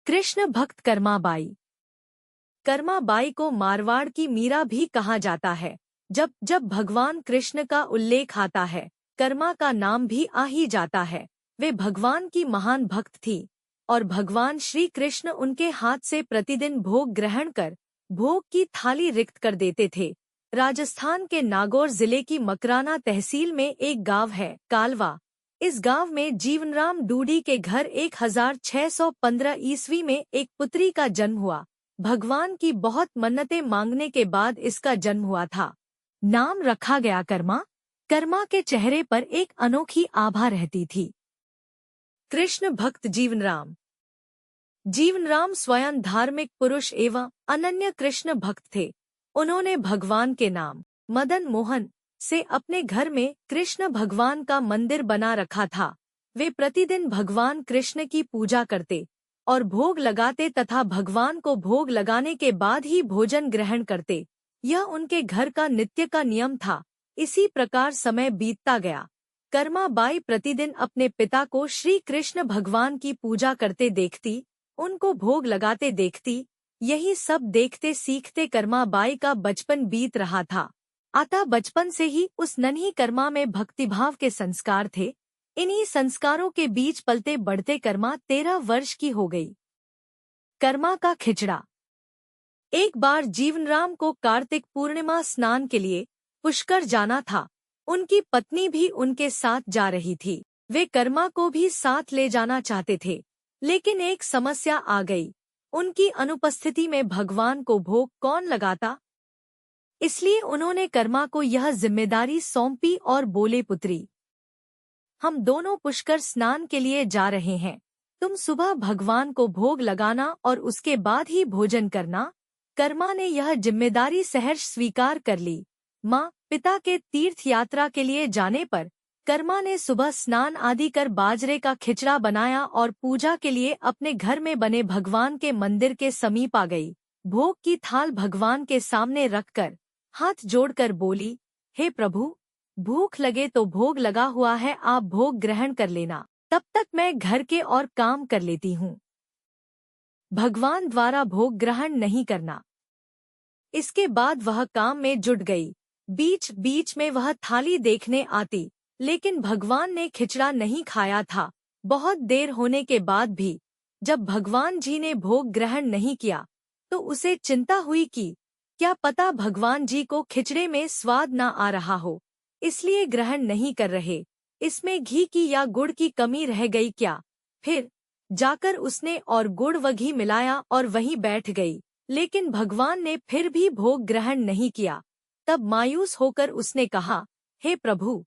कृष्ण भक्त कर्माबाई। कर्माबाई को मारवाड़ की मीरा भी कहा जाता है। जब जब भगवान कृष्ण का उल्लेख आता है, कर्मा का नाम भी आ ही जाता है। वे भगवान की महान भक्त थी और भगवान श्री कृष्ण उनके हाथ से प्रतिदिन भोग ग्रहण कर भोग की थाली रिक्त कर देते थे। राजस्थान के नागौर जिले की मकराना तहसील में एक गांव है, कालवा। इस गांव में जीवनराम डूडी के घर 1615 ईस्वी में एक पुत्री का जन्म हुआ। भगवान की बहुत मन्नतें मांगने के बाद इसका जन्म हुआ था। नाम रखा गया कर्मा। कर्मा के चेहरे पर एक अनोखी आभा रहती थी। कृष्ण भक्त जीवनराम। जीवनराम स्वयं धार्मिक पुरुष एवं अनन्य कृष्ण भक्त थे। उन्होंने भगवान के नाम मदन मोहन से अपने घर में कृष्ण भगवान का मंदिर बना रखा था। वे प्रतिदिन भगवान कृष्ण की पूजा करते और भोग लगाते तथा भगवान को भोग लगाने के बाद ही भोजन ग्रहण करते। यह उनके घर का नित्य का नियम था। इसी प्रकार समय बीतता गया। कर्माबाई प्रतिदिन अपने पिता को श्री कृष्ण भगवान की पूजा करते देखती, उनको भोग लगाते देखती। यही सब देखते सीखते कर्माबाई का बचपन बीत रहा था। अतः बचपन से ही उस नन्ही कर्मा में भक्तिभाव के संस्कार थे। इन्हीं संस्कारों के बीच पलते बढ़ते कर्मा 13 वर्ष की हो गई। कर्मा का खिचड़ा। एक बार जीवनराम को कार्तिक पूर्णिमा स्नान के लिए पुष्कर जाना था। उनकी पत्नी भी उनके साथ जा रही थी। वे कर्मा को भी साथ ले जाना चाहते थे, लेकिन एक समस्या आ गई। उनकी अनुपस्थिति में भगवान को भोग कौन लगाता? इसलिए उन्होंने कर्मा को यह जिम्मेदारी सौंपी और बोले, पुत्री, हम दोनों पुष्कर स्नान के लिए जा रहे हैं। तुम सुबह भगवान को भोग लगाना और उसके बाद ही भोजन करना। कर्मा ने यह जिम्मेदारी सहर्ष स्वीकार कर ली। माँ पिता के तीर्थ यात्रा के लिए जाने पर कर्मा ने सुबह स्नान आदि कर बाजरे का खिचड़ा बनाया और पूजा के लिए अपने घर में बने भगवान के मंदिर के समीप आ गई। भोग की थाल भगवान के सामने रखकर हाथ जोड़कर बोली, हे प्रभु, भूख लगे तो भोग लगा हुआ है, आप भोग ग्रहण कर लेना, तब तक मैं घर के और काम कर लेती हूँ। भगवान द्वारा भोग ग्रहण नहीं करना। इसके बाद वह काम में जुट गई। बीच बीच में वह थाली देखने आती, लेकिन भगवान ने खिचड़ा नहीं खाया था। बहुत देर होने के बाद भी जब भगवान जी ने भोग ग्रहण नहीं किया तो उसे चिंता हुई कि क्या पता भगवान जी को खिचड़े में स्वाद न आ रहा हो, इसलिए ग्रहण नहीं कर रहे। इसमें घी की या गुड़ की कमी रह गई क्या? फिर जाकर उसने और गुड़ व घी मिलाया और वहीं बैठ गई, लेकिन भगवान ने फिर भी भोग ग्रहण नहीं किया। तब मायूस होकर उसने कहा, हे प्रभु,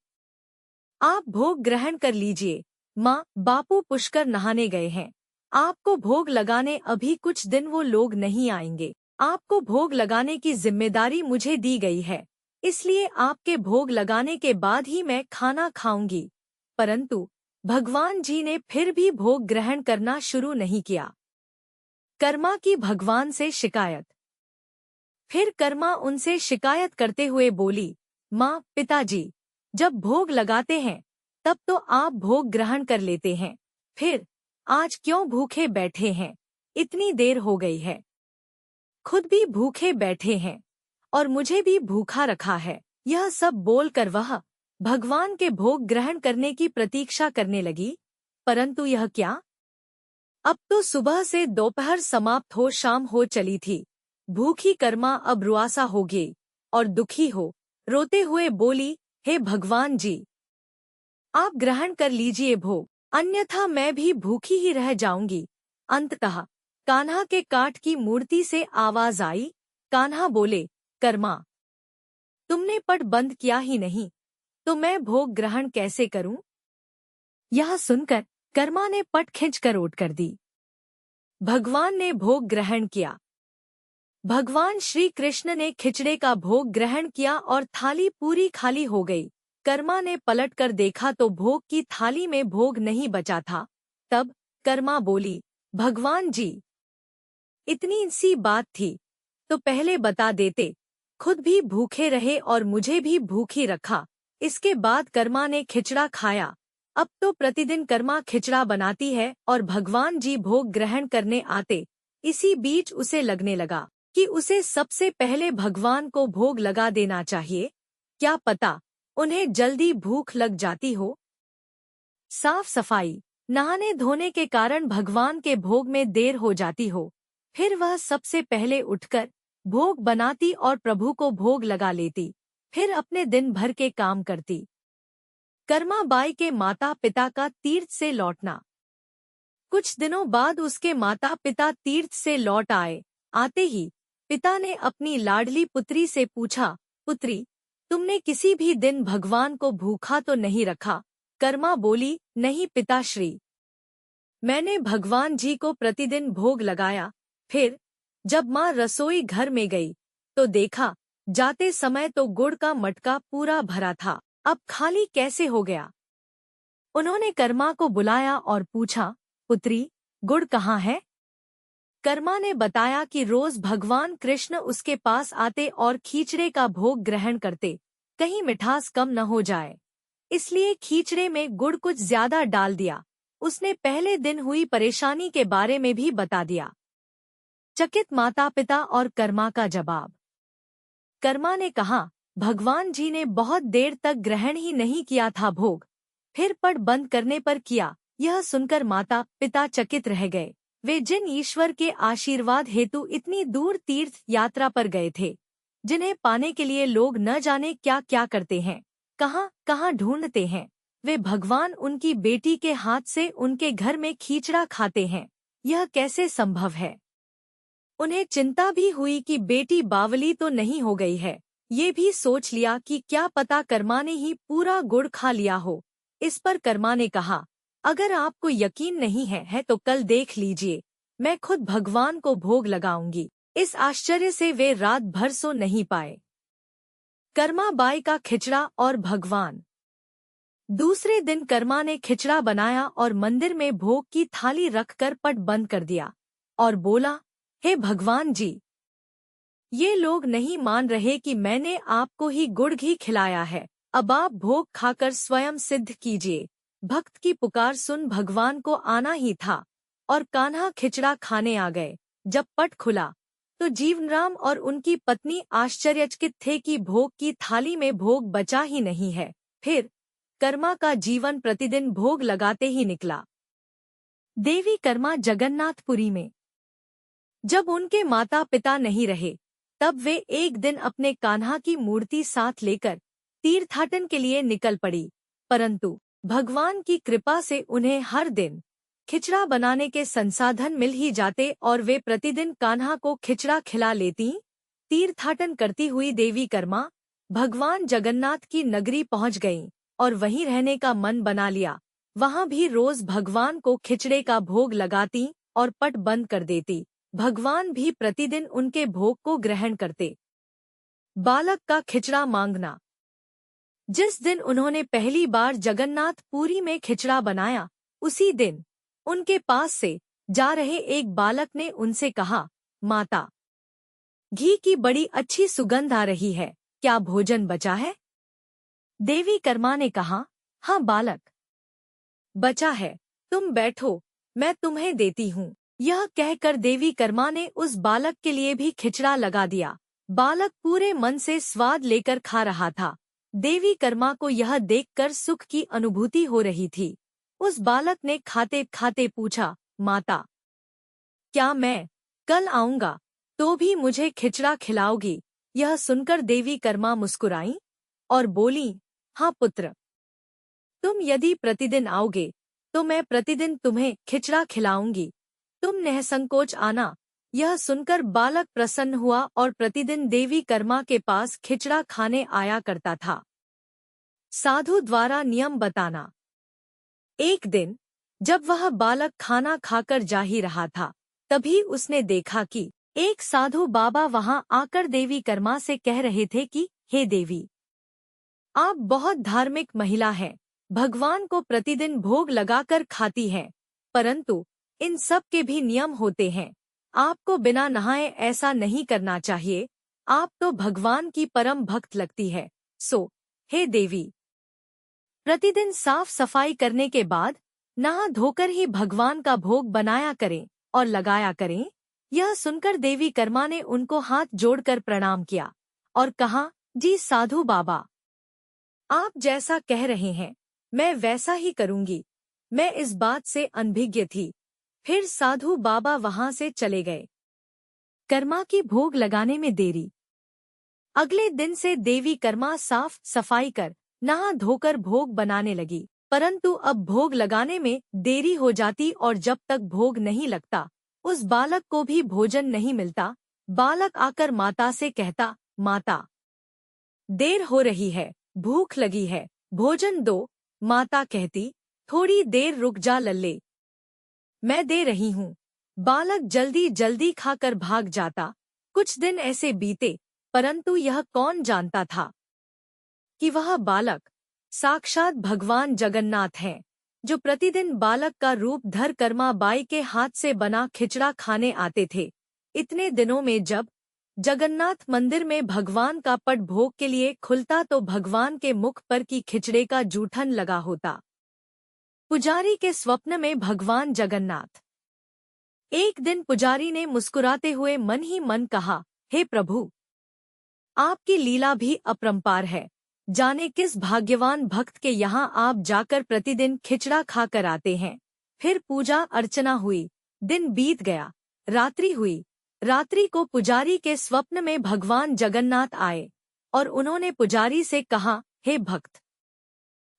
आप भोग ग्रहण कर लीजिए। माँ बापू पुष्कर नहाने गए हैं, आपको भोग लगाने अभी कुछ दिन वो लोग नहीं आएंगे। आपको भोग लगाने की जिम्मेदारी मुझे दी गई है, इसलिए आपके भोग लगाने के बाद ही मैं खाना खाऊंगी। परंतु भगवान जी ने फिर भी भोग ग्रहण करना शुरू नहीं किया। कर्मा की भगवान से शिकायत। फिर कर्मा उनसे शिकायत करते हुए बोली, माँ पिताजी, जब भोग लगाते हैं तब तो आप भोग ग्रहण कर लेते हैं, फिर आज क्यों भूखे बैठे हैं? इतनी देर हो गई है, खुद भी भूखे बैठे हैं और मुझे भी भूखा रखा है। यह सब बोलकर वह भगवान के भोग ग्रहण करने की प्रतीक्षा करने लगी। परंतु यह क्या, अब तो सुबह से दोपहर समाप्त हो शाम हो चली थी। भूखी कर्मा अब रुआसा हो गई और दुखी हो रोते हुए बोली, हे भगवान जी, आप ग्रहण कर लीजिए भोग, अन्यथा मैं भी भूखी ही रह जाऊंगी। अंततः कान्हा के काठ की मूर्ति से आवाज आई। कान्हा बोले, कर्मा, तुमने पट बंद किया ही नहीं, तो मैं भोग ग्रहण कैसे करूं? यह सुनकर कर्मा ने पट खींचकर ओट कर दी। भगवान ने भोग ग्रहण किया। भगवान श्री कृष्ण ने खिचड़े का भोग ग्रहण किया और थाली पूरी खाली हो गई। कर्मा ने पलटकर देखा तो भोग की थाली में भोग नहीं बचा था। तब कर्मा बोली, भगवान जी, इतनी सी बात थी तो पहले बता देते, खुद भी भूखे रहे और मुझे भी भूखी रखा। इसके बाद कर्मा ने खिचड़ा खाया। अब तो प्रतिदिन कर्मा खिचड़ा बनाती है और भगवान जी भोग ग्रहण करने आते। इसी बीच उसे लगने लगा कि उसे सबसे पहले भगवान को भोग लगा देना चाहिए। क्या पता उन्हें जल्दी भूख लग जाती हो। साफ सफाई, नहाने धोने के कारण भगवान के भोग में देर हो जाती हो। फिर वह सबसे पहले उठकर भोग बनाती और प्रभु को भोग लगा लेती। फिर अपने दिन भर के काम करती। कर्मा बाई के माता पिता का तीर्थ से लौटना। कुछ दिनों बाद उसके माता पिता तीर्थ से लौट आए। आते ही पिता ने अपनी लाडली पुत्री से पूछा, पुत्री, तुमने किसी भी दिन भगवान को भूखा तो नहीं रखा। कर्मा बोली, नहीं पिताश्री, मैंने भगवान जी को प्रतिदिन भोग लगाया। फिर जब माँ रसोई घर में गई तो देखा जाते समय तो गुड़ का मटका पूरा भरा था, अब खाली कैसे हो गया। उन्होंने कर्मा को बुलाया और पूछा, पुत्री, गुड़ कहाँ है। कर्मा ने बताया कि रोज भगवान कृष्ण उसके पास आते और खीचड़े का भोग ग्रहण करते, कहीं मिठास कम न हो जाए, इसलिए खीचड़े में गुड़ कुछ ज्यादा डाल दिया। उसने पहले दिन हुई परेशानी के बारे में भी बता दिया। चकित माता पिता और कर्मा का जवाब। कर्मा ने कहा, भगवान जी ने बहुत देर तक ग्रहण ही नहीं किया था भोग, फिर पट बंद करने पर किया। यह सुनकर माता पिता चकित रह गए। वे जिन ईश्वर के आशीर्वाद हेतु इतनी दूर तीर्थ यात्रा पर गए थे, जिन्हें पाने के लिए लोग न जाने क्या क्या करते हैं, कहाँ कहाँ ढूंढते हैं, वे भगवान उनकी बेटी के हाथ से उनके घर में खीचड़ा खाते हैं, यह कैसे संभव है। उन्हें चिंता भी हुई कि बेटी बावली तो नहीं हो गई है। ये भी सोच लिया कि क्या पता कर्मा ने ही पूरा गुड़ खा लिया हो। इस पर कर्मा ने कहा, अगर आपको यकीन नहीं है तो कल देख लीजिए, मैं खुद भगवान को भोग लगाऊंगी। इस आश्चर्य से वे रात भर सो नहीं पाए। कर्मा बाई का खिचड़ा और भगवान। दूसरे दिन कर्मा ने खिचड़ा बनाया और मंदिर में भोग की थाली रखकर पट बंद कर दिया और बोला, हे भगवान जी, ये लोग नहीं मान रहे कि मैंने आपको ही गुड़ घी खिलाया है, अब आप भोग खाकर स्वयं सिद्ध कीजिए। भक्त की पुकार सुन भगवान को आना ही था और कान्हा खिचड़ा खाने आ गए। जब पट खुला तो जीवनराम और उनकी पत्नी आश्चर्यचकित थे कि भोग की थाली में भोग बचा ही नहीं है। फिर कर्मा का जीवन प्रतिदिन भोग लगाते ही निकला। देवी कर्मा जगन्नाथपुरी में। जब उनके माता पिता नहीं रहे तब वे एक दिन अपने कान्हा की मूर्ति साथ लेकर तीर्थाटन के लिए निकल पड़ी, परंतु भगवान की कृपा से उन्हें हर दिन खिचड़ा बनाने के संसाधन मिल ही जाते और वे प्रतिदिन कान्हा को खिचड़ा खिला लेती। तीर्थाटन करती हुई देवी कर्मा भगवान जगन्नाथ की नगरी पहुंच गईं और वहीं रहने का मन बना लिया। वहां भी रोज भगवान को खिचड़े का भोग लगाती और पट बंद कर देती। भगवान भी प्रतिदिन उनके भोग को ग्रहण करते। बालक का खिचड़ा मांगना। जिस दिन उन्होंने पहली बार जगन्नाथपुरी में खिचड़ा बनाया, उसी दिन उनके पास से जा रहे एक बालक ने उनसे कहा, माता, घी की बड़ी अच्छी सुगंध आ रही है, क्या भोजन बचा है। देवी कर्मा ने कहा, हाँ बालक, बचा है, तुम बैठो, मैं तुम्हें देती हूँ। यह कहकर देवी कर्मा ने उस बालक के लिए भी खिचड़ा लगा दिया। बालक पूरे मन से स्वाद लेकर खा रहा था। देवी कर्मा को यह देखकर सुख की अनुभूति हो रही थी। उस बालक ने खाते खाते पूछा, माता, क्या मैं कल आऊंगा तो भी मुझे खिचड़ा खिलाओगी। यह सुनकर देवी कर्मा मुस्कुराई और बोली, हाँ पुत्र, तुम यदि प्रतिदिन आओगे तो मैं प्रतिदिन तुम्हें खिचड़ा खिलाऊंगी, तुम निःसंकोच आना। यह सुनकर बालक प्रसन्न हुआ और प्रतिदिन देवी कर्मा के पास खिचड़ा खाने आया करता था। साधु द्वारा नियम बताना। एक दिन जब वह बालक खाना खाकर जा ही रहा था, तभी उसने देखा कि एक साधु बाबा वहां आकर देवी कर्मा से कह रहे थे कि हे देवी, आप बहुत धार्मिक महिला हैं, भगवान को प्रतिदिन भोग लगाकर खाती हैं, परंतु इन सब के भी नियम होते हैं। आपको बिना नहाए ऐसा नहीं करना चाहिए। आप तो भगवान की परम भक्त लगती है। सो हे देवी, प्रतिदिन साफ सफाई करने के बाद नहा धोकर ही भगवान का भोग बनाया करें और लगाया करें। यह सुनकर देवी कर्मा ने उनको हाथ जोड़कर प्रणाम किया और कहा, जी साधु बाबा, आप जैसा कह रहे हैं मैं वैसा ही करूंगी। मैं इस बात से अनभिज्ञ थी। फिर साधु बाबा वहां से चले गए। कर्मा की भोग लगाने में देरी। अगले दिन से देवी कर्मा साफ सफाई कर नहा धोकर भोग बनाने लगी, परंतु अब भोग लगाने में देरी हो जाती और जब तक भोग नहीं लगता उस बालक को भी भोजन नहीं मिलता। बालक आकर माता से कहता, माता, देर हो रही है, भूख लगी है, भोजन दो। माता कहती, थोड़ी देर रुक जा लल्ले, मैं दे रही हूँ। बालक जल्दी जल्दी खाकर भाग जाता। कुछ दिन ऐसे बीते, परंतु यह कौन जानता था कि वह बालक साक्षात भगवान जगन्नाथ हैं, जो प्रतिदिन बालक का रूप धर कर्मा बाई के हाथ से बना खिचड़ा खाने आते थे। इतने दिनों में जब जगन्नाथ मंदिर में भगवान का पट भोग के लिए खुलता तो भगवान के मुख पर की खिचड़े का जूठन लगा होता। पुजारी के स्वप्न में भगवान जगन्नाथ। एक दिन पुजारी ने मुस्कुराते हुए मन ही मन कहा, हे प्रभु, आपकी लीला भी अपरंपार है। जाने किस भाग्यवान भक्त के यहाँ आप जाकर प्रतिदिन खिचड़ा खाकर आते हैं। फिर पूजा अर्चना हुई, दिन बीत गया, रात्रि हुई। रात्रि को पुजारी के स्वप्न में भगवान जगन्नाथ आए और उन्होंने पुजारी से कहा, हे भक्त,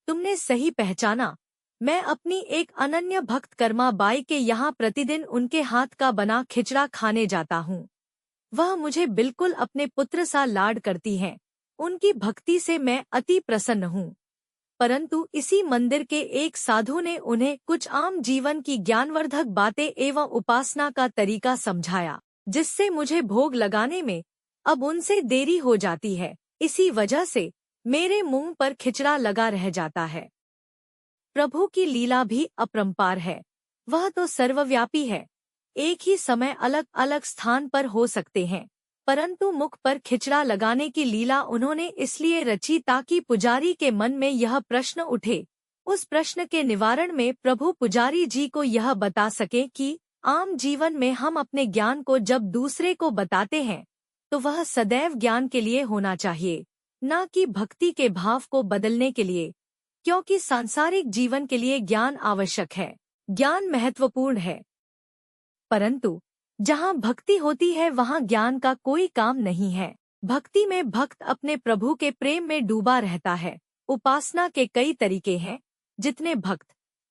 तुमने सही पहचाना। मैं अपनी एक अनन्य भक्त कर्मा बाई के यहाँ प्रतिदिन उनके हाथ का बना खिचड़ा खाने जाता हूँ। वह मुझे बिल्कुल अपने पुत्र सा लाड करती हैं। उनकी भक्ति से मैं अति प्रसन्न हूँ। परंतु इसी मंदिर के एक साधु ने उन्हें कुछ आम जीवन की ज्ञानवर्धक बातें एवं उपासना का तरीका समझाया, जिससे मुझे भोग लगाने में अब उनसे देरी हो जाती है। इसी वजह से मेरे मुंह पर खिचड़ा लगा रह जाता है। प्रभु की लीला भी अपरंपार है। वह तो सर्वव्यापी है। एक ही समय अलग अलग स्थान पर हो सकते हैं, परंतु मुख पर खिचड़ा लगाने की लीला उन्होंने इसलिए रची ताकि पुजारी के मन में यह प्रश्न उठे। उस प्रश्न के निवारण में प्रभु पुजारी जी को यह बता सके कि आम जीवन में हम अपने ज्ञान को जब दूसरे को बताते हैं तो वह सदैव ज्ञान के लिए होना चाहिए, न कि भक्ति के भाव को बदलने के लिए। क्योंकि सांसारिक जीवन के लिए ज्ञान आवश्यक है, ज्ञान महत्वपूर्ण है, परंतु जहाँ भक्ति होती है वहाँ ज्ञान का कोई काम नहीं है। भक्ति में भक्त अपने प्रभु के प्रेम में डूबा रहता है। उपासना के कई तरीके हैं। जितने भक्त,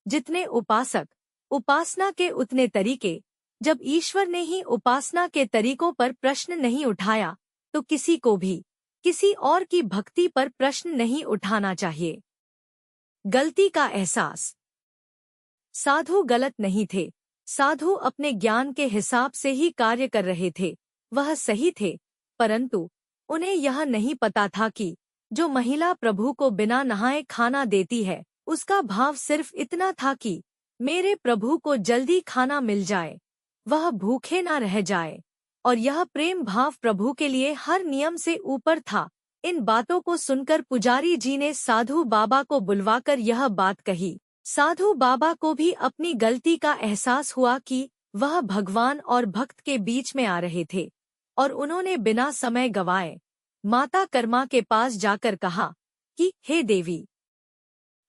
जितने उपासक, उपासना के उतने तरीके। जब ईश्वर ने ही उपासना के तरीकों पर प्रश्न नहीं उठाया तो किसी को भी किसी और की भक्ति पर प्रश्न नहीं उठाना चाहिए। गलती का एहसास। साधु गलत नहीं थे। साधु अपने ज्ञान के हिसाब से ही कार्य कर रहे थे। वह सही थे, परंतु उन्हें यह नहीं पता था कि जो महिला प्रभु को बिना नहाए खाना देती है उसका भाव सिर्फ इतना था कि मेरे प्रभु को जल्दी खाना मिल जाए, वह भूखे ना रह जाए। और यह प्रेम भाव प्रभु के लिए हर नियम से ऊपर था। इन बातों को सुनकर पुजारी जी ने साधु बाबा को बुलवाकर यह बात कही। साधु बाबा को भी अपनी गलती का एहसास हुआ कि वह भगवान और भक्त के बीच में आ रहे थे, और उन्होंने बिना समय गवाए माता कर्मा के पास जाकर कहा कि हे देवी,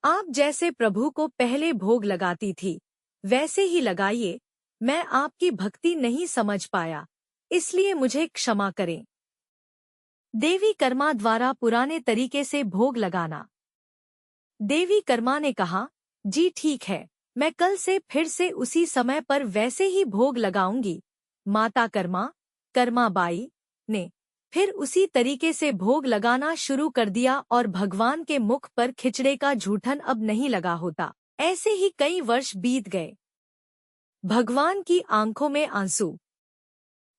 आप जैसे प्रभु को पहले भोग लगाती थी वैसे ही लगाइए। मैं आपकी भक्ति नहीं समझ पाया, इसलिए मुझे क्षमा करें। देवी कर्मा द्वारा पुराने तरीके से भोग लगाना। देवी कर्मा ने कहा, जी ठीक है, मैं कल से फिर से उसी समय पर वैसे ही भोग लगाऊंगी। माता कर्मा बाई ने फिर उसी तरीके से भोग लगाना शुरू कर दिया और भगवान के मुख पर खिचड़े का जूठन अब नहीं लगा होता। ऐसे ही कई वर्ष बीत गए। भगवान की आंखों में आंसू।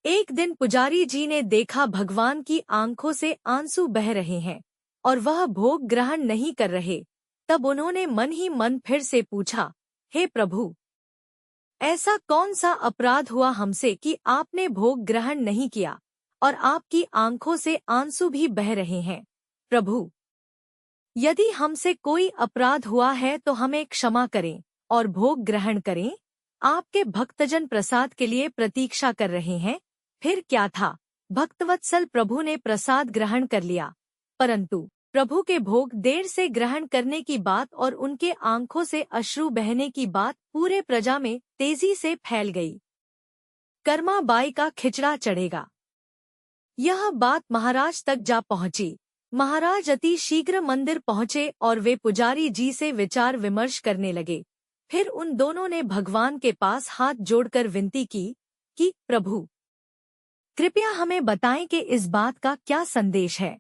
एक दिन पुजारी जी ने देखा भगवान की आंखों से आंसू बह रहे हैं और वह भोग ग्रहण नहीं कर रहे। तब उन्होंने मन ही मन फिर से पूछा, हे प्रभु, ऐसा कौन सा अपराध हुआ हमसे कि आपने भोग ग्रहण नहीं किया और आपकी आंखों से आंसू भी बह रहे हैं। प्रभु, यदि हमसे कोई अपराध हुआ है तो हमें क्षमा करें और भोग ग्रहण करें। आपके भक्तजन प्रसाद के लिए प्रतीक्षा कर रहे हैं। फिर क्या था, भक्तवत्सल प्रभु ने प्रसाद ग्रहण कर लिया, परंतु प्रभु के भोग देर से ग्रहण करने की बात और उनके आंखों से अश्रु बहने की बात पूरे प्रजा में तेजी से फैल गई। कर्मा बाई का खिचड़ा चढ़ेगा। यह बात महाराज तक जा पहुंची। महाराज अति शीघ्र मंदिर पहुंचे और वे पुजारी जी से विचार विमर्श करने लगे। फिर उन दोनों ने भगवान के पास हाथ जोड़कर विनती की कि प्रभु, कृपया हमें बताएं कि इस बात का क्या संदेश है।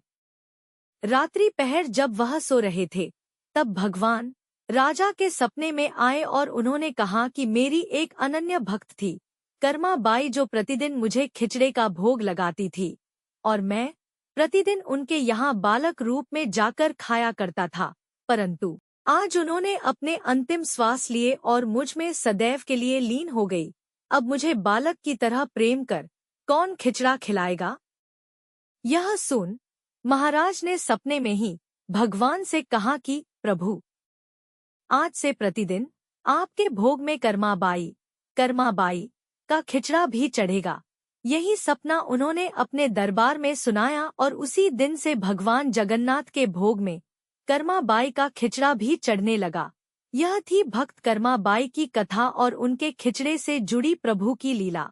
रात्रि पहर जब वह सो रहे थे, तब भगवान राजा के सपने में आए और उन्होंने कहा कि मेरी एक अनन्य भक्त थी, कर्मा बाई, जो प्रतिदिन मुझे खिचड़े का भोग लगाती थी और मैं प्रतिदिन उनके यहाँ बालक रूप में जाकर खाया करता था। परंतु आज उन्होंने अपने अंतिम श्वास लिए और मुझ में सदैव के लिए लीन हो गई। अब मुझे बालक की तरह प्रेम कर कौन खिचड़ा खिलाएगा? यह सुन महाराज ने सपने में ही भगवान से कहा कि प्रभु, आज से प्रतिदिन आपके भोग में कर्मा बाई का खिचड़ा भी चढ़ेगा। यही सपना उन्होंने अपने दरबार में सुनाया और उसी दिन से भगवान जगन्नाथ के भोग में कर्मा बाई का खिचड़ा भी चढ़ने लगा। यह थी भक्त कर्मा बाई की कथा और उनके खिचड़े से जुड़ी प्रभु की लीला।